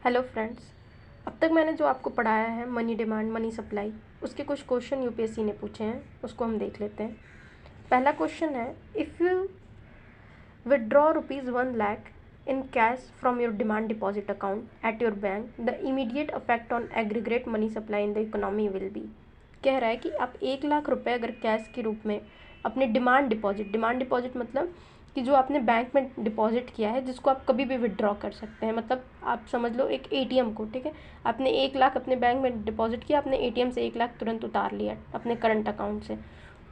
Hello friends. अब तक मैंने जो आपको पढ़ाया है मनी डिमांड मनी सप्लाई, उसके कुछ क्वेश्चन यूपीएससी ने पूछे हैं, उसको हम देख लेते हैं। पहला क्वेश्चन है, if you withdraw ₹1 lakh in cash from your demand deposit account at your bank, the immediate affect on aggregate money supply in the economy will be. कह रहा है कि आप 1 लाख रुपए अगर कैश के रूप में अपने डिमांड डिपॉजिट मतलब कि जो आपने बैंक में डिपॉजिट किया है, जिसको आप कभी भी विड्रॉ कर सकते हैं। मतलब आप समझ लो एक एटीएम को, ठीक है, आपने 1 लाख अपने बैंक में डिपॉजिट किया, आपने एटीएम से 1 लाख तुरंत उतार लिया अपने करंट अकाउंट से,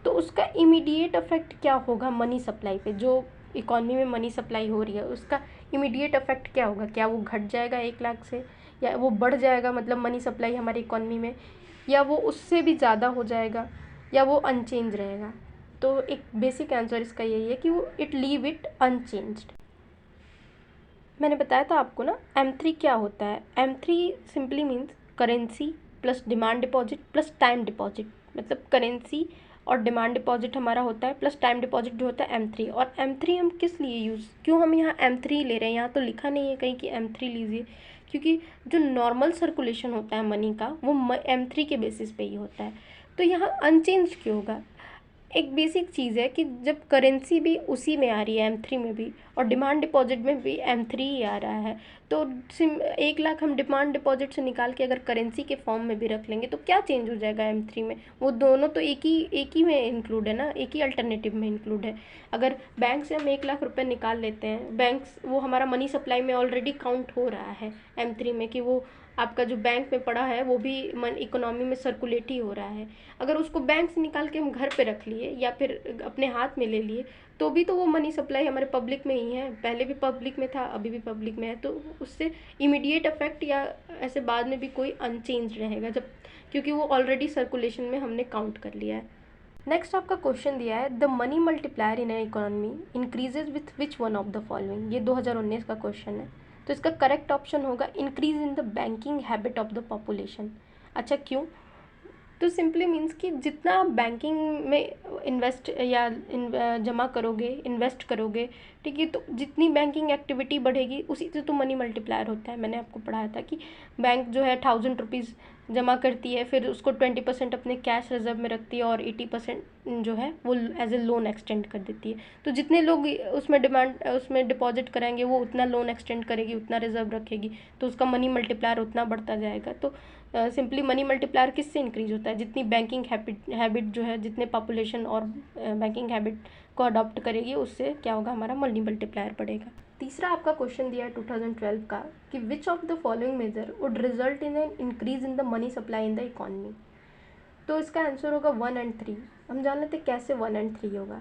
तो उसका इमीडिएट इफेक्ट क्या होगा मनी सप्लाई पे। जो इकॉनमी में मनी सप्लाई हो रही है उसका इमीडिएट इफेक्ट क्या होगा। क्या वो घट जाएगा 1 लाख से, या वो बढ़ जाएगा, मतलब मनी सप्लाई हमारी इकॉनमी में, या वो उससे भी ज़्यादा हो जाएगा, या वो अनचेंज रहेगा। तो एक बेसिक आंसर इसका यही है कि वो लीव इट अनचेंज्ड। मैंने बताया था आपको ना M3 क्या होता है। M3 simply means currency plus demand deposit plus time deposit. मतलब करेंसी और डिमांड डिपॉजिट हमारा होता है प्लस टाइम डिपॉजिट जो होता है M3। और M3 हम किस लिए क्यों हम यहाँ M3 ले रहे हैं, यहाँ तो लिखा नहीं है कहीं कि M3 लीजिए, क्योंकि जो नॉर्मल सर्कुलेशन होता है मनी का वो M3 के बेसिस पे ही होता है। तो यहाँ अनचेंज क्यों होगा। एक बेसिक चीज़ है कि जब करेंसी भी उसी में आ रही है M3 में भी, और डिमांड डिपॉजिट में भी M3 ही आ रहा है, तो 1 लाख हम डिमांड डिपॉजिट से निकाल के अगर करेंसी के फॉर्म में भी रख लेंगे तो क्या चेंज हो जाएगा M3 में। वो दोनों तो एक ही में इंक्लूड है ना, एक ही अल्टरनेटिव में इंक्लूड है। अगर बैंक से हम 1 लाख रुपए निकाल लेते हैं, बैंक वो हमारा मनी सप्लाई में ऑलरेडी काउंट हो रहा है M3 में, कि वो आपका जो बैंक में पड़ा है वो भी इकोनॉमी में सर्कुलेट ही हो रहा है। अगर उसको बैंक से निकाल के हम घर पे रख लिए या फिर अपने हाथ में ले लिए, तो भी तो वो मनी सप्लाई हमारे पब्लिक में ही है। पहले भी पब्लिक में था, अभी भी पब्लिक में है, तो उससे इमीडिएट इफेक्ट या ऐसे बाद में भी कोई अनचेंज रहेगा, जब क्योंकि वो ऑलरेडी सर्कुलेशन में हमने काउंट कर लिया है। नेक्स्ट आपका क्वेश्चन दिया है, the money multiplier in economy increases with which one of the following. ये 2019 का क्वेश्चन है, तो इसका करेक्ट ऑप्शन होगा increase in the banking habit of the population. अच्छा, क्यों। तो सिंपली मीन्स कि जितना आप बैंकिंग में इन्वेस्ट या जमा करोगे, इन्वेस्ट करोगे, ठीक है, तो जितनी बैंकिंग एक्टिविटी बढ़ेगी उसी से तो मनी मल्टीप्लायर होता है। मैंने आपको पढ़ाया था कि बैंक जो है 1000 रुपीज़ जमा करती है, फिर उसको 20% अपने कैश रिजर्व में रखती है और 80% जो है वो एज ए लोन एक्सटेंड कर देती है। तो जितने लोग उसमें डिपॉजिट कराएंगे वो उतना लोन एक्सटेंड करेगी, उतना रिजर्व रखेगी, तो उसका मनी मल्टीप्लायर उतना बढ़ता जाएगा। तो सिंपली मनी मल्टीप्लायर किससे इंक्रीज होता है, जितनी बैंकिंग हैबिट जो है, जितने पॉपुलेशन और बैंकिंग हैबिट को अडॉप्ट करेगी, उससे क्या होगा, हमारा मनी मल्टीप्लायर बढ़ेगा। तीसरा आपका क्वेश्चन दिया है 2012 का कि which of the following measure would result in an increase in the money supply in the economy. तो इसका आंसर होगा 1 और 3। हम जान लेते कैसे 1 और 3 होगा।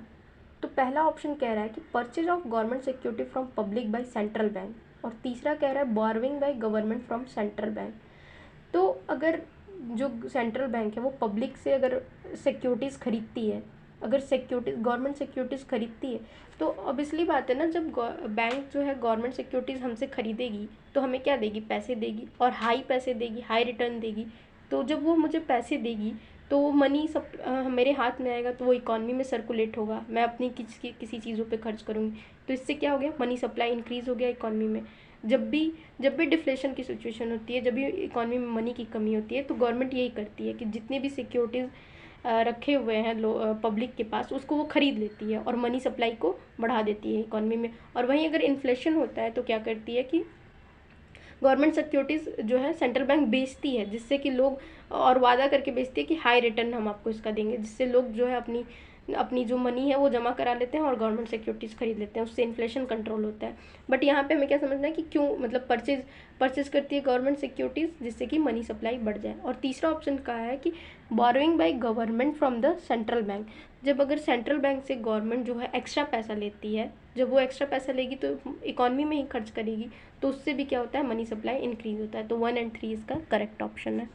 तो पहला ऑप्शन कह रहा है कि purchase of government security from public by central bank, और तीसरा कह रहा है borrowing by government from central bank. तो अगर जो सेंट्रल बैंक है वो पब्लिक से अगर सिक्योरिटीज़ खरीदती है, अगर गवर्नमेंट सिक्योरिटीज़ खरीदती है, तो ऑब्वियसली बात है ना, जब बैंक जो है गवर्नमेंट सिक्योरिटीज़ हमसे खरीदेगी तो हमें क्या देगी, पैसे देगी, और हाई पैसे देगी, हाई रिटर्न देगी। तो जब वो मुझे पैसे देगी तो वो मनी सब मेरे हाथ में आएगा, तो वो इकॉनमी में सर्कुलेट होगा, मैं अपनी किसी चीज़ों पे खर्च करूँगी, तो इससे क्या हो गया, मनी सप्लाई इंक्रीज़ हो गया इकॉनमी में। जब भी डिफ्लेशन की सिचुएशन होती है, जब भी इकॉनमी में मनी की कमी होती है, तो गवर्नमेंट यही करती है कि जितने भी सिक्योरिटीज़ रखे हुए हैं पब्लिक के पास, उसको वो ख़रीद लेती है और मनी सप्लाई को बढ़ा देती है इकॉनमी में। और वहीं अगर इन्फ्लेशन होता है तो क्या करती है कि गवर्नमेंट सिक्योरिटीज़ जो है सेंट्रल बैंक बेचती है, जिससे कि लोग, और वादा करके बेचती है कि हाई रिटर्न हम आपको इसका देंगे, जिससे लोग जो है अपनी जो मनी है वो जमा करा लेते हैं और गवर्नमेंट सिक्योरिटीज़ खरीद लेते हैं, उससे इन्फ्लेशन कंट्रोल होता है। बट यहाँ पे हमें क्या समझना है कि क्यों, मतलब परचेज करती है गवर्नमेंट सिक्योरिटीज़ जिससे कि मनी सप्लाई बढ़ जाए। और तीसरा ऑप्शन कहा है कि borrowing by government from the central bank. जब अगर सेंट्रल बैंक से गवर्नमेंट जो है एक्स्ट्रा पैसा लेती है, जब वो एक्स्ट्रा पैसा लेगी तो इकॉनमी में ही खर्च करेगी, तो उससे भी क्या होता है, मनी सप्लाई इंक्रीज होता है। तो 1 और 3 इसका करेक्ट ऑप्शन है।